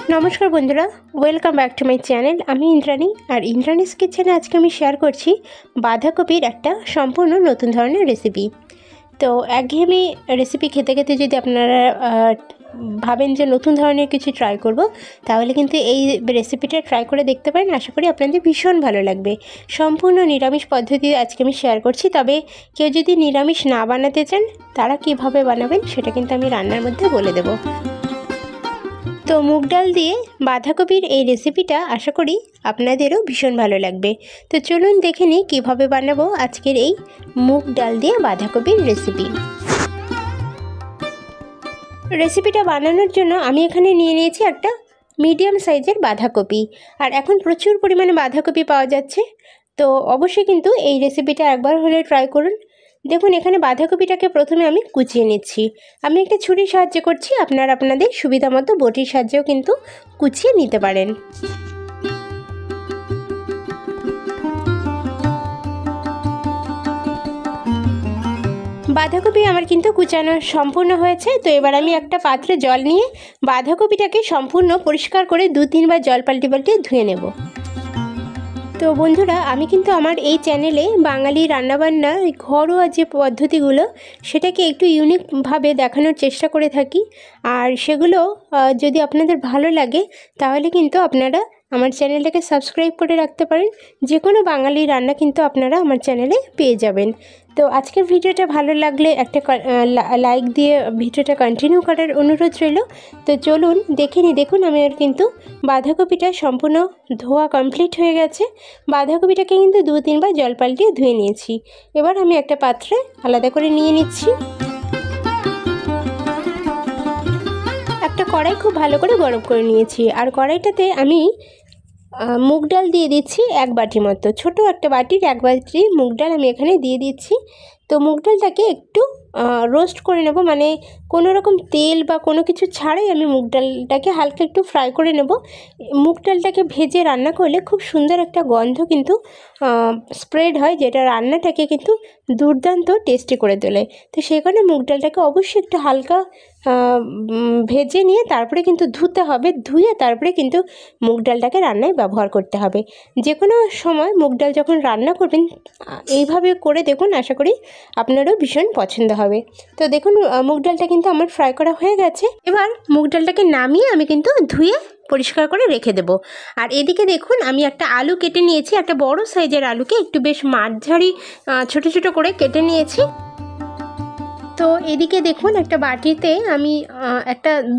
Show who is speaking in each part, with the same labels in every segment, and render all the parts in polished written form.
Speaker 1: नमस्कार बंधुरा welcome back to my channel आमी इंद्राणी और इंद्राणीज किचेने आज के शेयर करছি বাঁধাকপির একটা সম্পূর্ণ নতুন ধরনের রেসিপি। তো একঘেয়েমি রেসিপি খেতে খেতে যদি আপনারা ভাবেন যে নতুন ধরনের কিছু ট্রাই করব তাহলে কিন্তু এই রেসিপিটা ট্রাই করে দেখতে পারেন। আশা করি আপনাদের ভীষণ ভালো লাগবে। সম্পূর্ণ নিরামিষ পদ্ধতি আজকে আমি শেয়ার করছি, তবে কেউ যদি নিরামিষ না বানাতে চান তারা কিভাবে বানাবেন সেটা কিন্তু আমি রান্নার মধ্যে বলে দেব। তো মুগ ডাল দিয়ে বাঁধাকপির এই রেসিপিটা আশা করি আপনাদেরও ভীষণ ভালো লাগবে। তো চলুন দেখে নিই কীভাবে বানাবো আজকের এই মুগ ডাল দিয়ে বাঁধাকপির রেসিপিটা বানানোর জন্য আমি এখানে নিয়ে নিয়েছি একটা মিডিয়াম সাইজের বাঁধাকপি। আর এখন প্রচুর পরিমাণে বাঁধাকপি পাওয়া যাচ্ছে, তো অবশ্যই কিন্তু এই রেসিপিটা একবার হলে ট্রাই করুন। দেখুন এখানে বাঁধাকপিটাকে প্রথমে আমি কুচিয়ে নিচ্ছি। আমি একটা ছুরির সাহায্যে করছি, আপনারা আপনাদের সুবিধা মতো বটির সাহায্যেও কিন্তু কুচিয়ে নিতে পারেন। বাঁধাকপি আমার কিন্তু কুচানো সম্পূর্ণ হয়েছে। তো এবার আমি একটা পাত্রে জল নিয়ে বাঁধাকপিটাকে সম্পূর্ণ পরিষ্কার করে 2-3 বার জল পাল্টে ধুয়ে নেব। তো বন্ধুরা আমি কিন্তু আমার এই চ্যানেলে বাঙালি রান্নাবান্নার ঘরোয়া যে পদ্ধতিগুলো সেটাকে একটু ইউনিকভাবে দেখানোর চেষ্টা করে থাকি। আর সেগুলো যদি আপনাদের ভালো লাগে তাহলে কিন্তু আপনারা আমার চ্যানেলটাকে সাবস্ক্রাইব করে রাখতে পারেন। যে কোনো বাঙালি রান্না কিন্তু আপনারা আমার চ্যানেলে পেয়ে যাবেন। তো আজকের ভিডিওটা ভালো লাগলে একটা লাইক দিয়ে ভিডিওটা কন্টিনিউ করার অনুরোধ রইল। তো চলুন দেখে নিই। দেখুন আমি আর কিন্তু বাঁধাকপিটা সম্পূর্ণ ধোয়া কমপ্লিট হয়ে গেছে। বাঁধাকপিটাকে কিন্তু 2-3 বার জল পাল্টিয়ে ধুয়ে নিয়েছি। এবার আমি একটা পাত্রে আলাদা করে নিয়ে নিচ্ছি। একটা কড়াই খুব ভালো করে গরম করে নিয়েছি, আর কড়াইটাতে আমি মুগ ডাল দিয়ে দিচ্ছি 1 বাটি মতো। ছোটো একটা বাটির 1 বাটি মুগ ডাল আমি এখানে দিয়ে দিচ্ছি। তো মুগ ডালটাকে একটু রোস্ট করে নেব, মানে কোনো রকম তেল বা কোনো কিছু ছাড়াই আমি মুগ ডালটাকে হালকা একটু ফ্রাই করে নেব। মুগ ডালটাকে ভেজে রান্না করলে খুব সুন্দর একটা গন্ধ কিন্তু স্প্রেড হয়, যেটা রান্নাটাকে কিন্তু দুর্দান্ত টেস্টি করে তোলে। তো সেই কারণে মুগ ডালটাকে অবশ্যই একটু হালকা ভেজে নিয়ে তারপরে কিন্তু ধুতে হবে। ধুয়ে তারপরে কিন্তু মুগ ডালটাকে রান্নায় ব্যবহার করতে হবে। যে কোনো সময় মুগ ডাল যখন রান্না করবেন এইভাবে করে দেখুন, আশা করি আপনারও ভীষণ পছন্দ হবে। তো দেখুন মুগ ডালটা কিন্তু আমার ফ্রাই করা হয়ে গেছে। এবার মুগ ডালটাকে নামিয়ে আমি কিন্তু ধুয়ে পরিষ্কার করে রেখে দেব। আর এদিকে দেখুন আমি একটা আলু কেটে নিয়েছি, একটা বড় সাইজের আলুকে একটু বেশ মাঝারি ছোট ছোট করে কেটে নিয়েছি। তো এদিকে দেখুন একটা বাটিতে আমি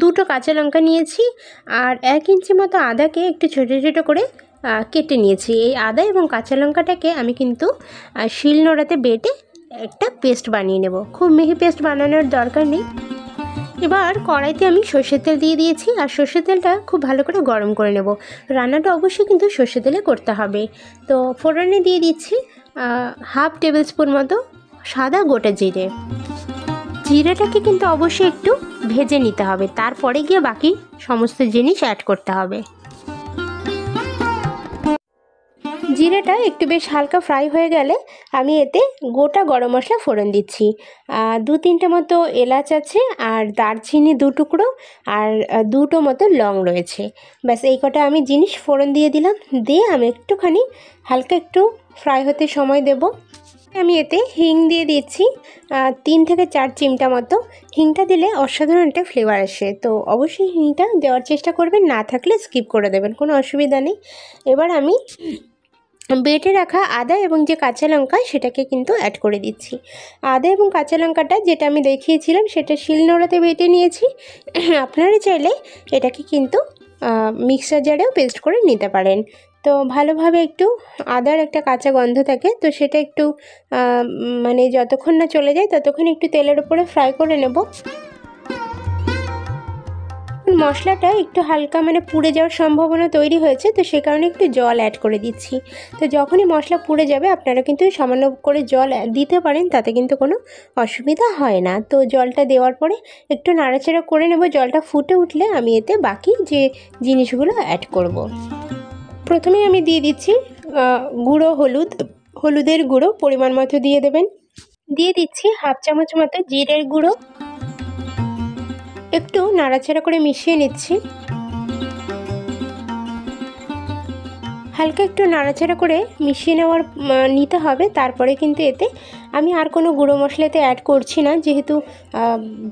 Speaker 1: দুটো কাঁচা লঙ্কা নিয়েছি, আর 1 ইঞ্চি মতো আদাকে একটু ছোটো ছোটো করে কেটে নিয়েছি। এই আদা এবং কাঁচা লঙ্কাটাকে আমি কিন্তু শিলনোড়াতে বেটে একটা পেস্ট বানিয়ে নেব। খুব মিহি পেস্ট বানানোর দরকার নেই। এবার কড়াইতে আমি সর্ষের তেল দিয়ে দিয়েছি, আর সর্ষের তেলটা খুব ভালো করে গরম করে নেব। রান্নাটা অবশ্যই কিন্তু সর্ষের তেলে করতে হবে। তো ফোড়নে দিয়ে দিচ্ছি 1/2 টেবিল স্পুন মতো সাদা গোটা জিরে। জিরাটাকে কিন্তু অবশ্যই একটু ভেজে নিতে হবে, তারপরে গিয়ে বাকি সমস্ত জিনিস অ্যাড করতে হবে। জিরাটা একটু বেশ হালকা ফ্রাই হয়ে গেলে আমি এতে গোটা গরম মশলা ফোড়ন দিচ্ছি। 2-3টে মতো এলাচ আছে, আর দারচিনি 2 টুকরো, আর 2টো মতো লং রয়েছে। ব্যাস এই কটা আমি জিনিস ফোড়ন দিয়ে দিলাম। দিয়ে আমি একটুখানি হালকা একটু ফ্রাই হতে সময় দেব। আমি এতে হিং দিয়ে দিচ্ছি 3 থেকে 4 চিমটা মতো। হিংটা দিলে অসাধারণ একটা ফ্লেভার আসে, তো অবশ্যই হিংটা দেওয়ার চেষ্টা করবেন, না থাকলে স্কিপ করে দেবেন, কোনো অসুবিধা নেই। এবার আমি বেটে রাখা আদা এবং যে কাঁচা লঙ্কা সেটাকে কিন্তু অ্যাড করে দিচ্ছি। আদা এবং কাঁচা লঙ্কাটা যেটা আমি দেখিয়েছিলাম সেটা শিলনোড়াতে বেটে নিয়েছি। আপনারা চাইলে এটাকে কিন্তু মিক্সার জারেও পেস্ট করে নিতে পারেন। তো ভালোভাবে একটু আদার একটা কাঁচা গন্ধ থাকে, তো সেটা একটু মানে যতক্ষণ না চলে যায় ততক্ষণ একটু তেলের উপরে ফ্রাই করে নেব। মশলাটা একটু হালকা মানে পুড়ে যাওয়ার সম্ভাবনা তৈরি হয়েছে, তো সে কারণে একটু জল অ্যাড করে দিচ্ছি। তো যখনই মশলা পুড়ে যাবে আপনারা কিন্তু সামান্য করে জল দিতে পারেন, তাতে কিন্তু কোনো অসুবিধা হয় না। তো জলটা দেওয়ার পরে একটু নাড়াচাড়া করে নেব। জলটা ফুটে উঠলে আমি এতে বাকি যে জিনিসগুলো অ্যাড করব। প্রথমে আমি দিয়ে দিচ্ছি গুঁড়ো হলুদের গুঁড়ো পরিমাণ মতো দিয়ে দেবেন। দিয়ে দিচ্ছি 1/2 চামচ মতো জিরের গুঁড়ো। একটু নাড়াচাড়া করে মিশিয়ে নিচ্ছি। হালকা একটু নাড়াচাড়া করে মিশিয়ে নিতে হবে। তারপরে কিন্তু এতে আমি আর কোনো গুঁড়ো মশলাতে অ্যাড করছি না, যেহেতু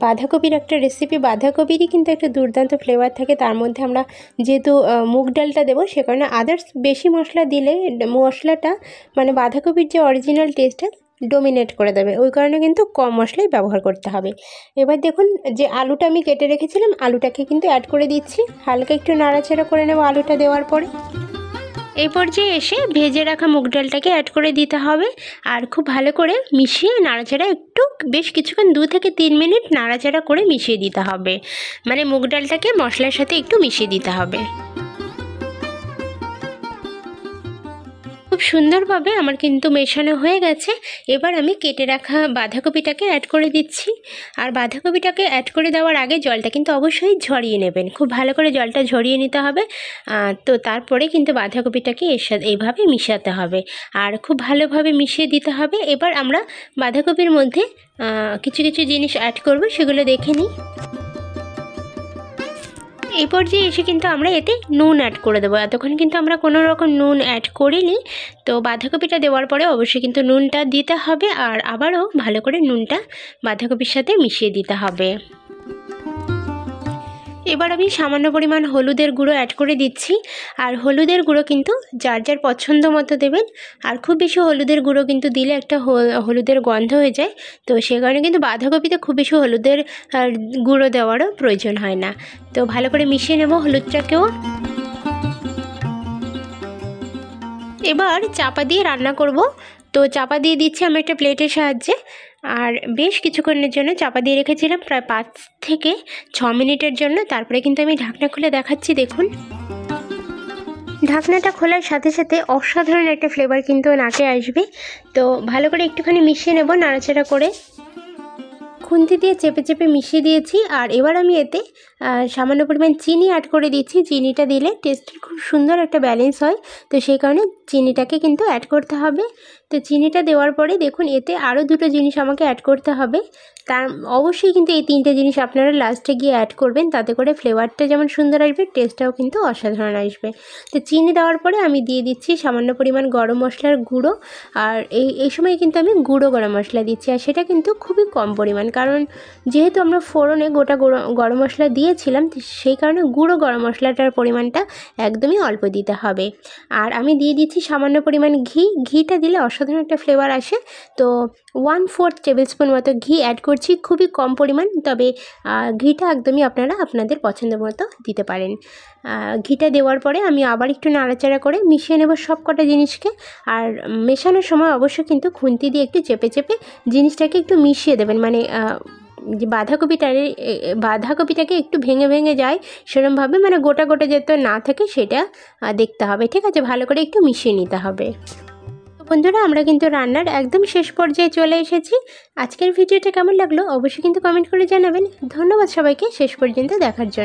Speaker 1: বাঁধাকপির একটা রেসিপি, বাঁধাকপিরই কিন্তু একটা দুর্দান্ত ফ্লেভার থাকে। তার মধ্যে আমরা যেহেতু মুগ ডালটা দেবো, সে কারণে আদার্স বেশি মশলা দিলে মশলাটা মানে বাঁধাকপির যে অরিজিনাল টেস্টটা ডোমিনেট করে দেবে, ওই কারণে কিন্তু কম মশলাই ব্যবহার করতে হবে। এবার দেখুন যে আলুটা আমি কেটে রেখেছিলাম, আলুটাকে কিন্তু অ্যাড করে দিচ্ছি। হালকা একটু নাড়াচাড়া করে নেব আলুটা দেওয়ার পরে। এই পর্যায়ে এসে ভেজে রাখা মুগ ডালটাকে অ্যাড করে দিতে হবে আর খুব ভালো করে মিশিয়ে নাড়াচাড়া একটু বেশ কিছুক্ষণ 2 থেকে 3 মিনিট নাড়াচাড়া করে মিশিয়ে দিতে হবে। মানে মুগ ডালটাকে মশলার সাথে একটু মিশিয়ে দিতে হবে। খুব সুন্দরভাবে আমার কিন্তু মেশানো হয়ে গেছে। এবার আমি কেটে রাখা বাঁধাকপিটাকে অ্যাড করে দিচ্ছি। আর বাঁধাকপিটাকে অ্যাড করে দেওয়ার আগে জলটা কিন্তু অবশ্যই ঝরিয়ে নেবেন, খুব ভালো করে জলটা ঝরিয়ে নিতে হবে। তো তারপরে কিন্তু বাঁধাকপিটাকে এর সাথে এইভাবে মিশাতে হবে আর খুব ভালোভাবে মিশিয়ে দিতে হবে। এবার আমরা বাঁধাকপির মধ্যে কিছু কিছু জিনিস অ্যাড করব, সেগুলো দেখে নিই। এই পর্যায়ে এসে কিন্তু আমরা এতে নুন অ্যাড করে দেবো। এতক্ষণ কিন্তু আমরা কোনো রকম নুন অ্যাড করিনি। তো বাঁধাকপিটা দেওয়ার পরে অবশ্যই কিন্তু নুনটা দিতে হবে আর আবারও ভালো করে নুনটা বাঁধাকপির সাথে মিশিয়ে দিতে হবে। এবার আমি সামান্য পরিমাণ হলুদের গুঁড়ো অ্যাড করে দিচ্ছি। আর হলুদের গুঁড়ো কিন্তু যার যার পছন্দ মতো দেবেন। আর খুব বেশি হলুদের গুঁড়ো কিন্তু দিলে একটা হলুদের গন্ধ হয়ে যায়। তো সে কারণে কিন্তু বাঁধাকপিতে খুব বেশি হলুদের গুঁড়ো দেওয়ারও প্রয়োজন হয় না। তো ভালো করে মিশিয়ে নেব হলুদটাকেও। এবার চাপা দিয়ে রান্না করব। তো চাপা দিয়ে দিচ্ছি আমি একটা প্লেটের সাহায্যে। আর বেশ কিছুক্ষণের জন্য চাপা দিয়ে রেখেছিলাম, প্রায় 5 থেকে 6 মিনিটের জন্য। তারপরে কিন্তু আমি ঢাকনা খুলে দেখাচ্ছি। দেখুন, ঢাকনাটা খোলার সাথে সাথে অসাধারণ একটা ফ্লেভার কিন্তু নাকে আসবে। তো ভালো করে একটুখানি মিশিয়ে নেব নাড়াচাড়া করে। খুন্তি দিয়ে চেপে চেপে মিশিয়ে দিয়েছি। আর এবার আমি এতে সামান্য পরিমাণ চিনি অ্যাড করে দিচ্ছি। চিনিটা দিলে টেস্টের খুব সুন্দর একটা ব্যালেন্স হয়। তো সেই কারণে চিনিটাকে কিন্তু অ্যাড করতে হবে। তো চিনিটা দেওয়ার পরে দেখুন এতে আরও 2টো জিনিস আমাকে অ্যাড করতে হবে। তার অবশ্যই কিন্তু এই 3টে জিনিস আপনারা লাস্টে গিয়ে অ্যাড করবেন, তাতে করে ফ্লেভারটা যেমন সুন্দর আসবে, টেস্টটাও কিন্তু অসাধারণ আসবে। তো চিনি দেওয়ার পরে আমি দিয়ে দিচ্ছি সামান্য পরিমাণ গরম মশলার গুঁড়ো। আর এই সময় কিন্তু আমি গুঁড়ো গরম মশলা দিচ্ছি, আর সেটা কিন্তু খুবই কম পরিমাণ, কারণ যেহেতু আমরা ফোড়নে গোটা গরম মশলা দিয়েছিলাম, সেই কারণে গুঁড়ো গরম মশলাটার পরিমাণটা একদমই অল্প দিতে হবে। আর আমি দিয়ে দিচ্ছি সামান্য পরিমাণ ঘিটা দিলে অসাধারণ একটা ফ্লেভার আসে। তো 1/4 টেবিল স্পুন মতো ঘি অ্যাড করছি, খুবই কম পরিমাণ। তবে ঘিটা একদমই আপনারা আপনাদের পছন্দ মতো দিতে পারেন। ঘিটা দেওয়ার পরে আমি আবার একটু নাড়াচাড়া করে মিশিয়ে নেব সব কটা জিনিসকে। আর মেশানোর সময় অবশ্যই কিন্তু খুন্তি দিয়ে একটু চেপে চেপে জিনিসটাকে একটু মিশিয়ে দেবেন, মানে যে বাঁধাকপিটাকে একটু ভেঙে ভেঙে যায় সেরকমভাবে, মানে গোটা গোটা যাতে না থাকে সেটা দেখতে হবে। ঠিক আছে, ভালো করে একটু মিশিয়ে নিতে হবে। বন্ধুরা, আমরা কিন্তু রান্নার একদম শেষ পর্যায়ে চলে এসেছি। আজকের ভিডিওটা কেমন লাগলো অবশ্যই কিন্তু কমেন্ট করে জানাবেন। ধন্যবাদ সবাইকে শেষ পর্যন্ত দেখার জন্য।